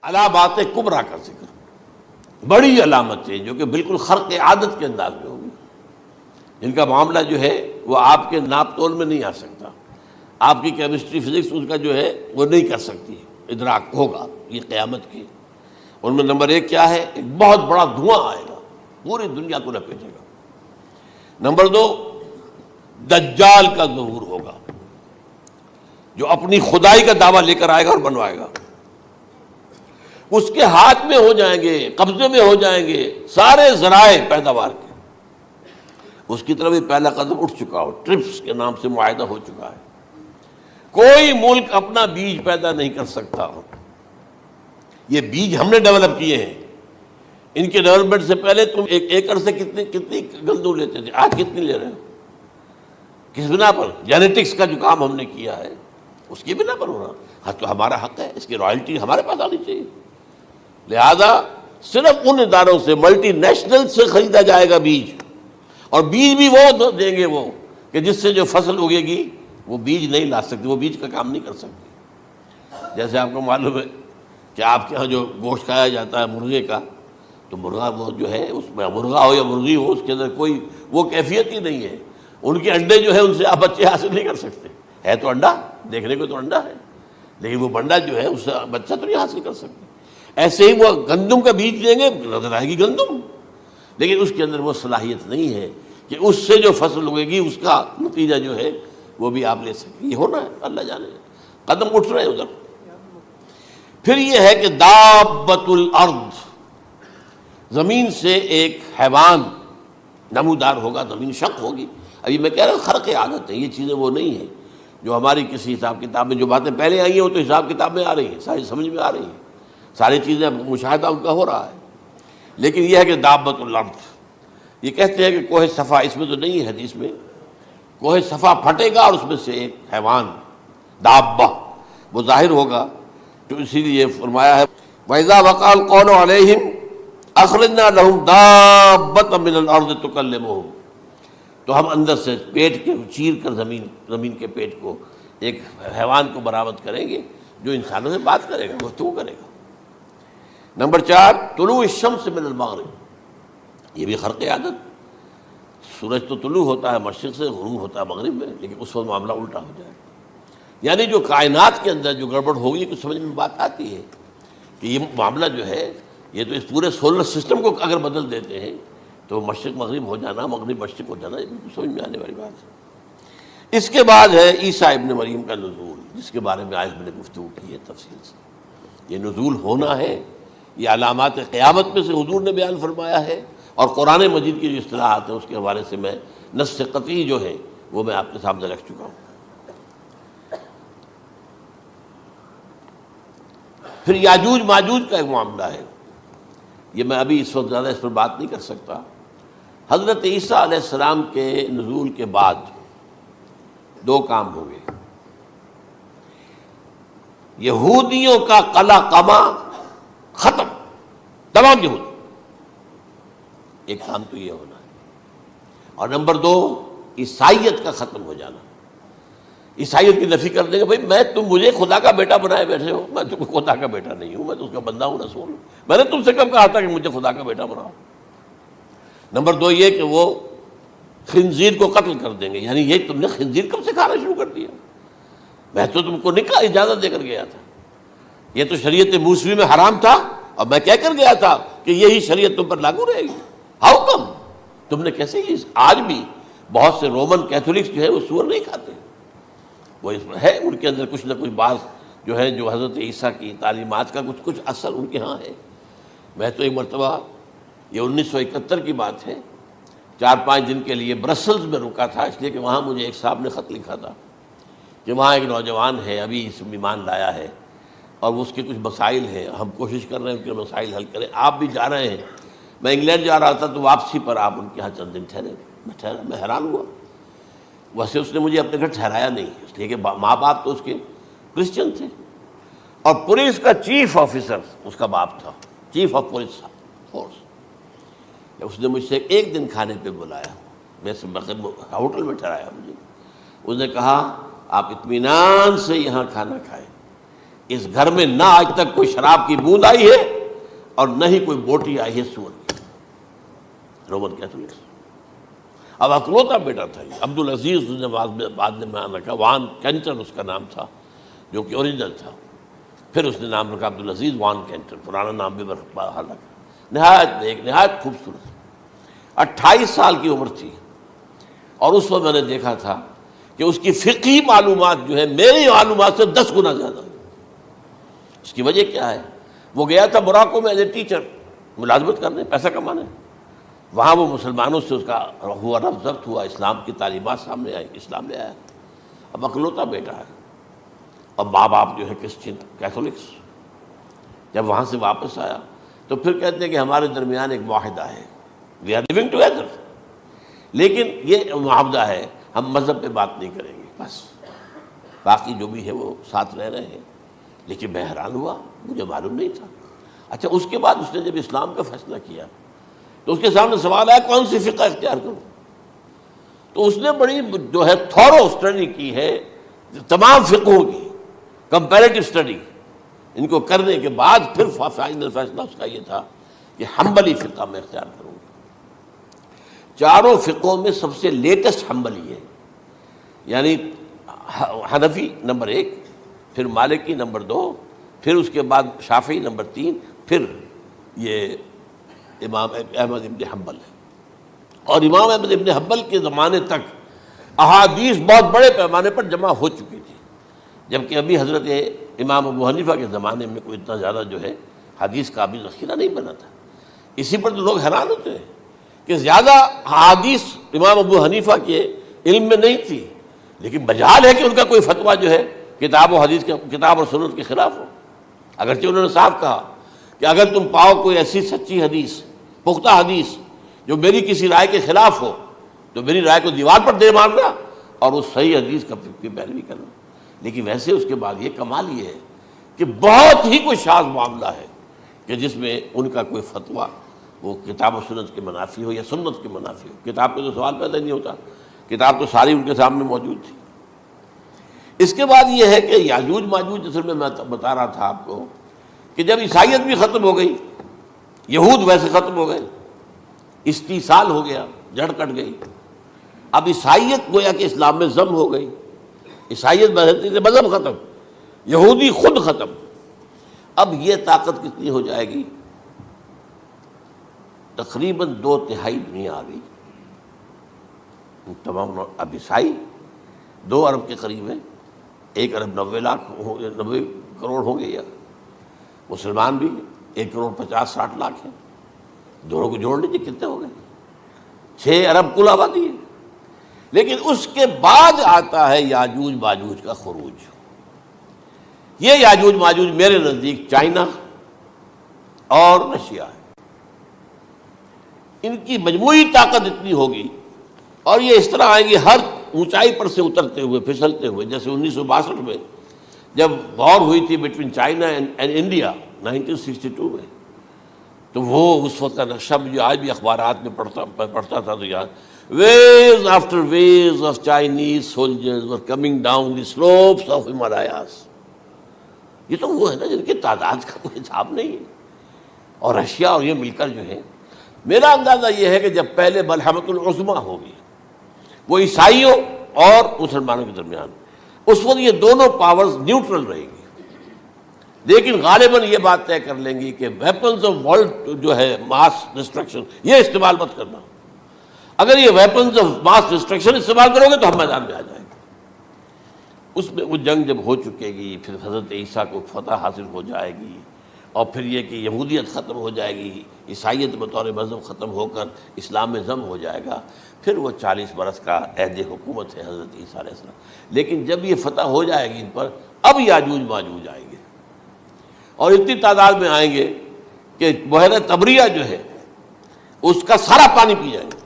علامات کبریٰ کا ذکر، بڑی علامتیں جو کہ بالکل خرق عادت کے انداز میں ہوگی، جن کا معاملہ جو ہے وہ آپ کے ناپ تول میں نہیں آ سکتا، آپ کی کیمسٹری فزکس اس کا جو ہے وہ نہیں کر سکتی، ادراک ہوگا یہ قیامت کی۔ ان میں نمبر ایک کیا ہے؟ ایک بہت بڑا دھواں آئے گا، پوری دنیا کو لپیٹے گا۔ نمبر دو، دجال کا ظہور ہوگا، جو اپنی خدائی کا دعویٰ لے کر آئے گا اور بنوائے گا۔ اس کے ہاتھ میں ہو جائیں گے، قبضے میں ہو جائیں گے سارے ذرائع پیداوار کے۔ اس کی طرف پہلا قدم اٹھ چکا ہو، ٹرپس کے نام سے معاہدہ ہو چکا ہے۔ کوئی ملک اپنا بیج پیدا نہیں کر سکتا، یہ بیج ہم نے ڈیولپ کیے ہیں۔ ان کے ڈیولپمنٹ سے پہلے تم ایک ایکڑ سے کتنی گندم لیتے تھے، آج کتنی لے رہے ہو؟ کس بنا پر؟ جینیٹکس کا جو کام ہم نے کیا ہے اس کی بنا پر ہو رہا۔ ہاں تو ہمارا حق ہے، اس کی رائلٹی ہمارے پاس آنی چاہیے۔ لہذا صرف ان اداروں سے، ملٹی نیشنل سے خریدا جائے گا بیج، اور بیج بھی وہ دیں گے وہ کہ جس سے جو فصل اگے گی وہ بیج نہیں لا سکتی، وہ بیج کا کام نہیں کر سکتی۔ جیسے آپ کو معلوم ہے کہ آپ کے یہاں جو گوشت کھایا جاتا ہے مرغے کا، تو مرغا وہ جو ہے اس میں، مرغا ہو یا مرغی ہو، اس کے اندر کوئی وہ کیفیت ہی نہیں ہے۔ ان کے انڈے جو ہے ان سے آپ بچے حاصل نہیں کر سکتے، ہے تو انڈا، دیکھنے کو تو انڈا ہے، لیکن وہ بنڈا جو ہے اس سے بچہ تو نہیں حاصل کر سکتے۔ ایسے ہی وہ گندم کا بیج دیں گے، نظر آئے گی گندم، لیکن اس کے اندر وہ صلاحیت نہیں ہے کہ اس سے جو فصل اگے گی اس کا نتیجہ جو ہے وہ بھی آپ لے سکیں۔ یہ ہونا ہے، اللہ جانے، قدم اٹھ رہے ہیں ادھر۔ پھر یہ ہے کہ دابۃ الارض، زمین سے ایک حیوان نمودار ہوگا، زمین شق ہوگی۔ ابھی میں کہہ رہا ہوں خرق عادت ہے، یہ چیزیں وہ نہیں ہیں جو ہماری کسی حساب کتاب میں جو باتیں پہلے آئی ہیں وہ تو حساب کتاب میں آ رہی ہیں، ساری سمجھ میں آ رہی ہیں، ساری چیزیں مشاہدہ ان کا ہو رہا ہے۔ لیکن یہ ہے کہ دابۃ الارض، یہ کہتے ہیں کہ کوہ صفا، اس میں تو نہیں ہے حدیث میں، کوہ صفا پھٹے گا اور اس میں سے ایک حیوان دابہ وہ ظاہر ہوگا، تو اسی لیے فرمایا ہے وَإِذَا وَقَعَ الْقَوْلُ عَلَيْهِمْ أَخْرَجْنَا لَهُمْ دَابَّةً مِّنَ الْأَرْضِ تُكَلِّمُهُمْ، تو ہم اندر سے پیٹ کے چیر کر زمین کے پیٹ کو ایک حیوان کو برآمد کریں گے جو انسانوں سے بات کرے گا، گفتگو کرے گا۔ نمبر 4، طلوع الشمس من المغرب، یہ بھی خرق عادت۔ سورج تو طلوع ہوتا ہے مشرق سے، غروب ہوتا ہے مغرب میں، لیکن اس وقت معاملہ الٹا ہو جائے، یعنی جو کائنات کے اندر جو گڑبڑ ہوگی کچھ سمجھ میں بات آتی ہے کہ یہ معاملہ جو ہے یہ تو اس پورے سولر سسٹم کو اگر بدل دیتے ہیں تو مشرق مغرب ہو جانا، مغرب مشرق ہو جانا، یہ بالکل سمجھ میں آنے والی بات ہے۔ اس کے بعد ہے عیسیٰ ابن مریم کا نزول، جس کے بارے میں آج میں نے گفتگو کی ہے تفصیل سے۔ یہ نزول ہونا ہے، یہ علامات قیامت میں سے حضور نے بیان فرمایا ہے، اور قرآن مجید کی جو اصطلاحات ہیں اس کے حوالے سے میں نص قطعی جو ہے وہ میں آپ کے سامنے رکھ چکا ہوں۔ پھر یاجوج ماجوج کا ایک معاملہ ہے، یہ میں ابھی اس وقت زیادہ اس پر بات نہیں کر سکتا۔ حضرت عیسیٰ علیہ السلام کے نزول کے بعد دو کام ہو گئے، یہودیوں کا قلع قمع ختم، تمام یہود، ایک کام تو یہ ہونا ہے، اور نمبر 2 عیسائیت کا ختم ہو جانا۔ عیسائیت کی نفی کر دیں گے، بھائی تم مجھے خدا کا بیٹا بنائے بیٹھے ہو، میں تم خدا کا بیٹا نہیں ہوں، میں تو اس کا بندہ ہوں، رسول ہوں، میں نے تم سے کب کہا تھا کہ مجھے خدا کا بیٹا بناؤ۔ نمبر 2 یہ کہ وہ خنزیر کو قتل کر دیں گے، یعنی یہ تم نے خنزیر کب سے کھانا شروع کر دیا؟ میں تو تم کو نکاح اجازت دے کر گیا تھا، یہ تو شریعت موسوی میں حرام تھا، اور میں کہہ کر گیا تھا کہ یہی شریعت تم پر لاگو رہے گی، ہاؤ کم تم نے کیسے یہ؟ آج بھی بہت سے رومن کیتھولکس جو ہے وہ سور نہیں کھاتے، وہ اس میں ہے ان کے اندر کچھ نہ کچھ بات جو ہے جو حضرت عیسیٰ کی تعلیمات کا کچھ اثر ان کے ہاں ہے۔ میں تو ایک مرتبہ، یہ 1971 کی بات ہے، 4-5 دن کے لیے برسلز میں رکا تھا، اس لیے کہ وہاں مجھے ایک صاحب نے خط لکھا تھا کہ وہاں ایک نوجوان ہے، ابھی اس ایمان لایا ہے، اور اس کے کچھ مسائل ہیں، ہم کوشش کر رہے ہیں کہ مسائل حل کریں، آپ بھی جا رہے ہیں۔ میں انگلینڈ جا رہا تھا تو واپسی پر آپ ان کے یہاں چند دن ٹھہرے، میں حیران ہوا۔ ویسے اس نے مجھے اپنے گھر ٹھہرایا نہیں، اس لیے کہ ماں باپ تو اس کے کرسچن تھے، اور پولیس کا چیف آفیسر اس کا باپ تھا، چیف آف پولیس فورس۔ اس نے مجھ سے ایک دن کھانے پہ بلایا، ویسے ہوٹل میں ٹھہرایا مجھے، اس نے کہا آپ اطمینان سے یہاں کھانا کھائیں، اس گھر میں نہ آج تک کوئی شراب کی بوند آئی ہے اور نہ ہی کوئی بوٹی آئی ہے سور کی. Roman Catholics. اب اکلوتا بیٹا تھا یہ عبدالعزیز، اس نے بعد میں نام رکھا، وان کینٹر اس کا نام تھا جو کہ اوریجنل تھا. پھر اس نے نام رکھا عبدالعزیز وان کینٹر، پرانا نام بھی برقرار رکھا. نہایت نیک، نہایت خوبصورت. 28 سال کی عمر تھی اور اس وقت میں نے دیکھا تھا کہ اس کی فقہی معلومات جو ہے میری معلومات سے 10 گنا زیادہ. اس کی وجہ کیا ہے؟ وہ گیا تھا موراکو میں ایز اے ٹیچر ملازمت کرنے، پیسہ کمانے. وہاں وہ مسلمانوں سے اس کا ہوا رفع ضبط ہوا، اسلام کی تعلیمات سامنے آئی، اسلام لے آیا. اب اکلوتا بیٹا ہے اور ماں باپ جو ہے کرسچن کیتھولکس. جب وہاں سے واپس آیا تو پھر کہتے ہیں کہ ہمارے درمیان ایک معاہدہ ہے، وی آر لیونگ ٹوگیدر، لیکن یہ معاہدہ ہے ہم مذہب پہ بات نہیں کریں گے، بس باقی جو بھی ہے وہ ساتھ رہ رہے ہیں. لیکن میں حیران ہوا، مجھے معلوم نہیں تھا. اچھا اس کے بعد اس نے جب اسلام کا فیصلہ کیا تو اس کے سامنے سوال آیا کون سی فقہ اختیار کروں. تو اس نے بڑی جو ہے تھورو اسٹڈی کی ہے تمام فقہوں کی، کمپیریٹو اسٹڈی. ان کو کرنے کے بعد پھر فائنل فیصلہ اس کا یہ تھا کہ حنبلی فقہ میں اختیار کروں. چاروں فقہوں میں سب سے لیٹسٹ حنبلی ہے، یعنی حنفی نمبر 1، پھر مالکی نمبر 2، پھر اس کے بعد شافعی نمبر 3، پھر یہ امام احمد ابن حنبل ہے. اور امام احمد ابن حنبل کے زمانے تک احادیث بہت بڑے پیمانے پر جمع ہو چکی تھی، جبکہ ابھی حضرت امام ابو حنیفہ کے زمانے میں کوئی اتنا زیادہ جو ہے حدیث کا بھی ذخیرہ نہیں بنا تھا. اسی پر تو لوگ حیران ہوتے ہیں کہ زیادہ حدیث امام ابو حنیفہ کے علم میں نہیں تھی، لیکن مجال ہے کہ ان کا کوئی فتویٰ جو ہے کتاب و حدیث کے، کتاب اور سنت کے خلاف ہو. اگرچہ انہوں نے صاف کہا کہ اگر تم پاؤ کوئی ایسی سچی حدیث، پختہ حدیث جو میری کسی رائے کے خلاف ہو تو میری رائے کو دیوار پر دے مارنا اور اس صحیح حدیث کی پیروی کرنا. لیکن ویسے اس کے بعد یہ کمال یہ ہے کہ بہت ہی کوئی شاذ معاملہ ہے کہ جس میں ان کا کوئی فتویٰ وہ کتاب و سنت کے منافی ہو یا سنت کے منافی ہو. کتاب پہ تو سوال پیدا نہیں ہوتا، کتاب تو ساری ان کے سامنے موجود تھی. اس کے بعد یہ ہے کہ یاجوج ماجوج، اصل میں بتا رہا تھا آپ کو کہ جب عیسائیت بھی ختم ہو گئی، یہود ویسے ختم ہو گئے، استیصال ہو گیا، جڑ کٹ گئی. اب عیسائیت گویا کہ اسلام میں ضم ہو گئی. عیسائیت مذہب ختم، یہودی خود ختم. اب یہ طاقت کتنی ہو جائے گی؟ تقریباً 2/3 دنیا آ گئی. تمام اب عیسائی 2 ارب کے قریب ہیں، 1 ارب 90 کروڑ ہوں گے، یا مسلمان بھی 1 کروڑ 50-60 لاکھ ہیں. دونوں کو جوڑ لیجیے کتنے ہو گئے؟ 6 ارب کل آبادی ہے. لیکن اس کے بعد آتا ہے یاجوج ماجوج کا خروج. یہ یاجوج ماجوج میرے نزدیک چائنا اور رشیا ہے. ان کی مجموعی طاقت اتنی ہوگی اور یہ اس طرح آئیں گے ہر اونچائی پر سے اترتے ہوئے، پھسلتے ہوئے. جیسے 1962 میں جب وار ہوئی تھی بٹوین چائنا اینڈ انڈیا 1962 میں، تو وہ اس وقت کا نقشہ مجھے آج بھی اخبارات میں پڑھتا تھا تو یاد، waves after waves of Chinese soldiers were coming down the slopes of Himalayas. یہ تو وہ ہے نا جن کی تعداد کا کوئی حساب نہیں ہے. اور رشیا اور یہ مل کر جو ہے، میرا اندازہ یہ ہے کہ جب پہلے ملحمۃ العظمیٰ ہوگی وہ عیسائیوں اور مسلمانوں کے درمیان، اس وقت یہ دونوں پاورز نیوٹرل رہے گی. لیکن غالباً یہ بات طے کر لیں گی کہ ویپنز آف ورلڈ جو ہے ماس ڈسٹرکشن، یہ استعمال مت کرنا. اگر یہ ویپنز آف ماس ڈسٹرکشن استعمال کرو گے تو ہم میدان میں آ جائیں گے. اس میں وہ جنگ جب ہو چکے گی، پھر حضرت عیسیٰ کو فتح حاصل ہو جائے گی، اور پھر یہ کہ یہودیت ختم ہو جائے گی، عیسائیت بطور مذہب ختم ہو کر اسلام میں ضم ہو جائے گا. پھر وہ 40 برس کا عہد حکومت ہے حضرت عیسیٰ علیہ السلام. لیکن جب یہ فتح ہو جائے گی ان پر، اب یاجوج ماجوج آئیں گے اور اتنی تعداد میں آئیں گے کہ بحیرہ طبریہ جو ہے اس کا سارا پانی پی جائیں گے.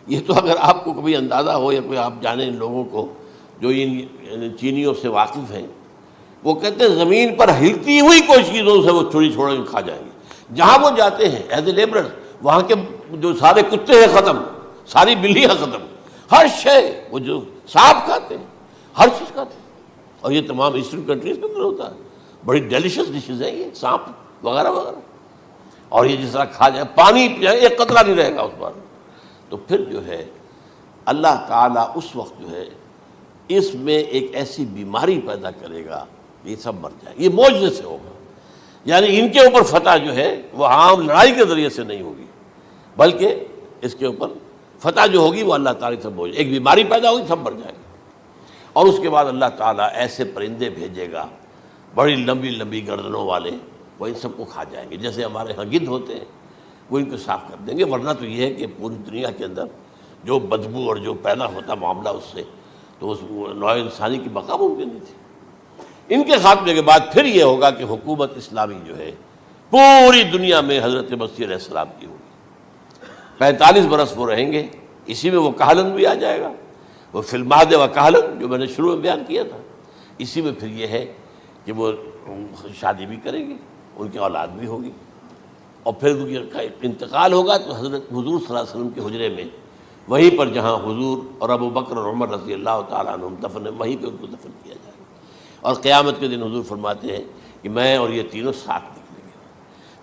یہ تو اگر آپ کو کبھی اندازہ ہو یا کوئی آپ جانیں ان لوگوں کو جو ان چینیوں سے واقف ہیں، وہ کہتے ہیں زمین پر ہلتی ہوئی کوئی چیزوں سے وہ چھوڑی چھوڑ کے کھا جائیں گے. جہاں وہ جاتے ہیں ایز اے لیبرر، وہاں کے جو سارے کتے ہیں ختم، ساری بلیاں ختم، ہر شے، وہ جو سانپ کھاتے ہیں، ہر چیز کھاتے ہیں. اور یہ تمام ایسٹرن کنٹریز کے اندر ہوتا ہے. بڑی ڈیلیشیس ڈشز ہیں یہ، سانپ وغیرہ وغیرہ. اور یہ جس طرح کھا جائے، پانی پیا ایک قطرہ نہیں رہے گا اس پر. تو پھر جو ہے اللہ تعالیٰ اس وقت جو ہے اس میں ایک ایسی بیماری پیدا کرے گا، یہ سب مر جائے. یہ معجزے سے ہوگا. یعنی ان کے اوپر فتح جو ہے وہ عام لڑائی کے ذریعے سے نہیں ہوگی، بلکہ اس کے اوپر فتح جو ہوگی وہ اللہ تعالیٰ سے بوجھ. ایک بیماری پیدا ہوگی، سب مر جائے گا. اور اس کے بعد اللہ تعالیٰ ایسے پرندے بھیجے گا بڑی لمبی لمبی گردنوں والے، وہ ان سب کو کھا جائیں گے. جیسے ہمارے ہاں گدھ ہوتے ہیں وہ ان کو صاف کر دیں گے. ورنہ تو یہ ہے کہ پوری دنیا کے اندر جو بدبو اور جو پیدا ہوتا معاملہ اس سے، تو اس نوع انسانی کی بقا ممکن نہیں تھی. ان کے خاتمے کے بعد پھر یہ ہوگا کہ حکومت اسلامی جو ہے پوری دنیا میں حضرت مسیح علیہ السلام کی ہوگی. 45 برس وہ رہیں گے. اسی میں وہ کہلن بھی آ جائے گا، وہ فی المہد و کہلن جو میں نے شروع میں بیان کیا تھا. اسی میں پھر یہ ہے کہ وہ شادی بھی کریں گے، ان کی اولاد بھی ہوگی. اور پھر ان کا انتقال ہوگا تو حضرت حضور صلی اللہ علیہ وسلم کے حجرے میں، وہیں پر جہاں حضور اور ابو بکر اور عمر رضی اللہ تعالیٰ عنہم دفن ہیں، وہیں پہ ان کو دفن کیا جائے گا. اور قیامت کے دن حضور فرماتے ہیں کہ میں اور یہ تینوں ساتھ نکلیں گے.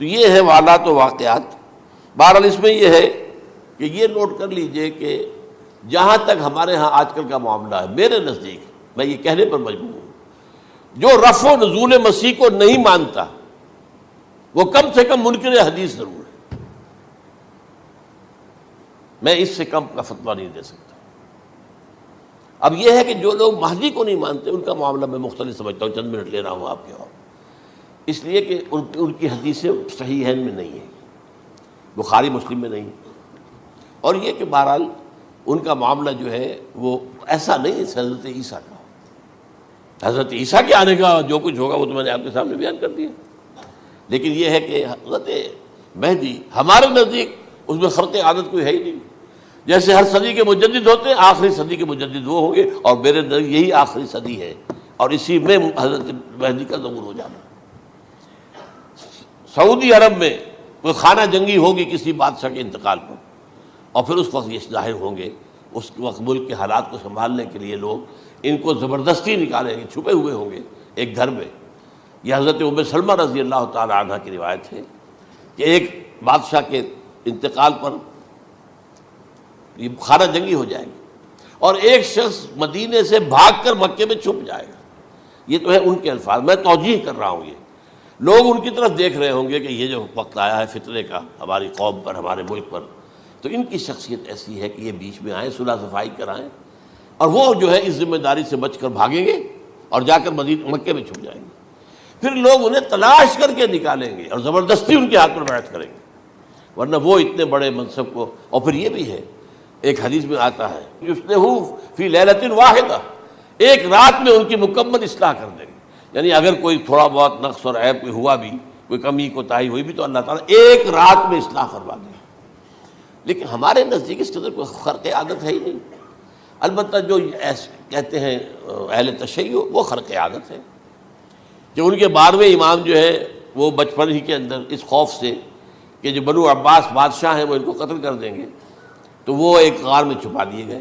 تو یہ ہے حالات و واقعات. بہرحال اس میں یہ ہے کہ یہ نوٹ کر لیجئے کہ جہاں تک ہمارے ہاں آج کل کا معاملہ ہے، میرے نزدیک میں یہ کہنے پر مجبور ہوں، جو رفع و نزول مسیح کو نہیں مانتا وہ کم سے کم منکر حدیث ضرور ہے. میں اس سے کم کا فتویٰ نہیں دے سکتا. اب یہ ہے کہ جو لوگ مہدی کو نہیں مانتے ان کا معاملہ میں مختلف سمجھتا ہوں. چند منٹ لے رہا ہوں آپ کے اور، اس لیے کہ ان کی حدیثیں صحیحین میں نہیں ہیں، بخاری مسلم میں نہیں. اور یہ کہ بہرحال ان کا معاملہ جو ہے وہ ایسا نہیں ہے حضرت عیسیٰ کا. حضرت عیسیٰ کے آنے کا جو کچھ ہوگا وہ تو میں نے آپ کے سامنے بیان کر دیا. لیکن یہ ہے کہ حضرت مہدی ہمارے نزدیک اس میں خرق عادت کوئی ہے ہی نہیں. جیسے ہر صدی کے مجدد ہوتے ہیں، آخری صدی کے مجدد وہ ہوں گے، اور میرے نزدیک یہی آخری صدی ہے اور اسی میں حضرت مہدی کا ظہور ہو جانا. سعودی عرب میں کوئی خانہ جنگی ہوگی کسی بادشاہ کے انتقال پر، اور پھر اس وقت یہ ظاہر ہوں گے. اس وقت ملک کے حالات کو سنبھالنے کے لیے لوگ ان کو زبردستی نکالیں گے، چھپے ہوئے ہوں گے ایک گھر میں. یہ حضرت ام سلمہ رضی اللہ تعالی عنہ کی روایت ہے کہ ایک بادشاہ کے انتقال پر یہ خانہ جنگی ہو جائے گی اور ایک شخص مدینے سے بھاگ کر مکے میں چھپ جائے گا. یہ تو ہے ان کے الفاظ، میں توجیہ کر رہا ہوں. یہ لوگ ان کی طرف دیکھ رہے ہوں گے کہ یہ جو وقت آیا ہے فتنے کا ہماری قوم پر، ہمارے ملک پر، تو ان کی شخصیت ایسی ہے کہ یہ بیچ میں آئیں، صلح صفائی کرائیں، اور وہ جو ہے اس ذمہ داری سے بچ کر بھاگیں گے اور جا کر مکے میں چھپ جائیں گے. پھر لوگ انہیں تلاش کر کے نکالیں گے اور زبردستی ان کے ہاتھ پر بیعت کریں گے، ورنہ وہ اتنے بڑے منصب کو. اور پھر یہ بھی ہے، ایک حدیث میں آتا ہے یصلحو فی لیلۃ واحدہ، ایک رات میں ان کی مکمل اصلاح کر دیں گے. یعنی اگر کوئی تھوڑا بہت نقص اور عیب کوئی ہوا بھی، کوئی کمی کوتاہی ہوئی بھی، تو اللہ تعالیٰ ایک رات میں اصلاح کروا دیں. لیکن ہمارے نزدیک اس کے اندر کوئی خرق عادت ہے ہی نہیں. البتہ جو کہتے ہیں اہل تشیع، وہ خرق عادت ہے کہ ان کے 12ویں امام جو ہے وہ بچپن ہی کے اندر اس خوف سے کہ جو بنو عباس بادشاہ ہیں وہ ان کو قتل کر دیں گے، تو وہ ایک غار میں چھپا دیے گئے.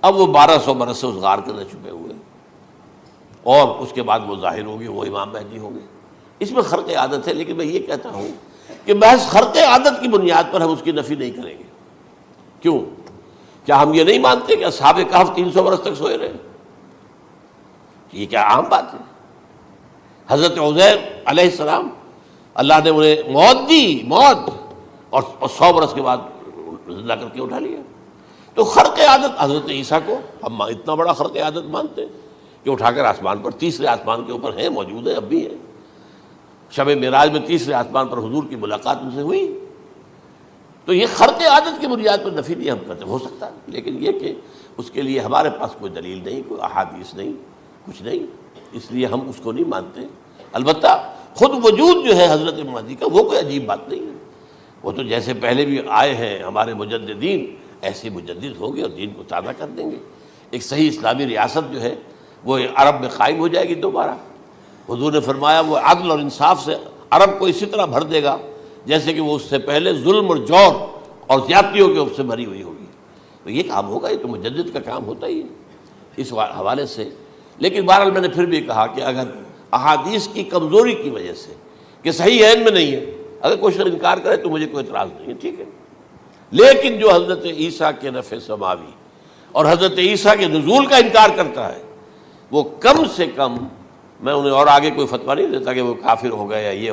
اب وہ 1200 برس سے اس غار کے اندر چھپے ہوئے، اور اس کے بعد وہ ظاہر ہوں گے، وہ امام مہدی ہوں گے. اس میں خرق عادت ہے. لیکن میں یہ کہتا ہوں کہ محض خرق عادت کی بنیاد پر ہم اس کی نفی نہیں کریں گے. کیوں؟ کیا ہم یہ نہیں مانتے کہ اصحاب کہف 300 برس تک سوئے رہے؟ یہ کیا عام بات ہے؟ حضرت عزیر علیہ السلام اللہ نے انہیں موت دی، موت، اور 100 برس کے بعد زندہ کر کے اٹھا لیا. تو خرق عادت حضرت عیسیٰ کو ہم اتنا بڑا خرق عادت مانتے ہیں کہ اٹھا کر آسمان پر، تیسرے آسمان کے اوپر ہیں، موجود ہیں، اب بھی ہیں. شب معراج میں تیسرے آسمان پر حضور کی ملاقات ان سے ہوئی. تو یہ خرق عادت کی بنیاد پر نفی نہیں ہم کرتے. ہو سکتا ہے، لیکن یہ کہ اس کے لیے ہمارے پاس کوئی دلیل نہیں، کوئی احادیث نہیں، کچھ نہیں، اس لیے ہم اس کو نہیں مانتے. البتہ خود وجود جو ہے حضرت مہدی کا وہ کوئی عجیب بات نہیں ہے. وہ تو جیسے پہلے بھی آئے ہیں ہمارے مجددین، ایسے مجدد ہوں گے اور دین کو تازہ کر دیں گے. ایک صحیح اسلامی ریاست جو ہے وہ عرب میں قائم ہو جائے گی دوبارہ. حضور نے فرمایا وہ عدل اور انصاف سے عرب کو اسی طرح بھر دے گا جیسے کہ وہ اس سے پہلے ظلم اور جور اور زیادتیوں کے سے بھری ہوئی ہوگی. تو یہ کام ہوگا، یہ تو مجدد کا کام ہوتا ہی ہے. اس حوالے سے لیکن بہرحال میں نے پھر بھی کہا کہ اگر احادیث کی کمزوری کی وجہ سے کہ صحیح عین میں نہیں ہے، اگر کوئی شخص انکار کرے تو مجھے کوئی اعتراض نہیں ہے، ٹھیک ہے، لیکن جو حضرت عیسیٰ کے رفع سماوی اور حضرت عیسیٰ کے نزول کا انکار کرتا ہے وہ کم سے کم، میں انہیں اور آگے کوئی فتویٰ نہیں دیتا کہ وہ کافر ہو گئے یا یہ